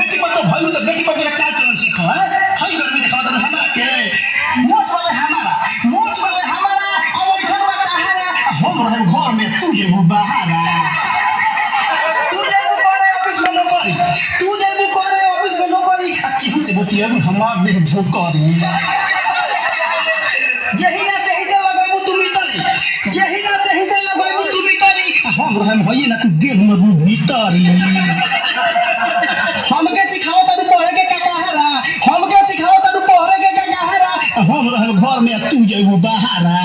बेटी पर तो भइलु तो बेटी पर के चाल चलन सीखो है हई गर्मी देखा तो हमरा के मोच वाले हमारा अब ओठन में तहारा हम रहे घर में तू जेबू बहारा तू जेबू करे ऑफिस में नौकरी आ केहू से बतियाबू हमार देह झोंकरी जेही ना सही से लगाबू तू मितरी हम रहे भई ना तू गेल में भीतरी हमके सिखाओ तू पढ़े के कहारा हम रहे घर में तू जेबू बहारा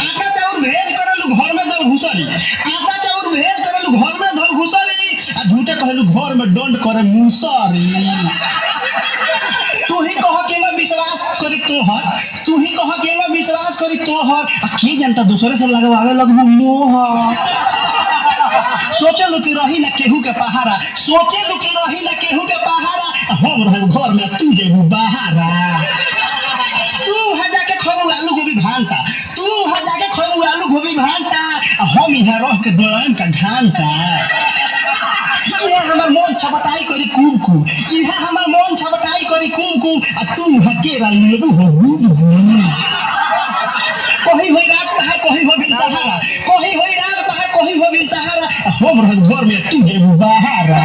आटा चाउर भेज करलू घर में दल घुसरी आ झूठे कहलू घर में दंड करे मुसरी तू ही कह के मैं विश्वास करी तोहर आ के जनता दूसरे से लगवावे लगबू मोहर सोचलू कि रही ना केहू के पहारा हम रहे घर में तू जेबू बहारा तू हजा के खबू आलू गोभी भांटा हम यहाँ रह के दम का घंटा ये हमार मन छबटाई करी कुम आ तू हकेरा लेबू हो कहीं होई रात पहा कहीं हो बिन सहारा हम रह घर में तू जेबू बहारा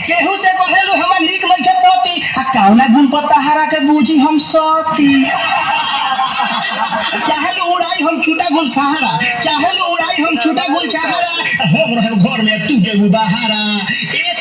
केहू से कहेलू हमर नीक नहीं के पति आ कौना गुण पर तहारा के बूझी हम सती चाहेलू उड़ाई हम छूटा गुल सहारा हम रहे घर में तू जेबू बहारा एक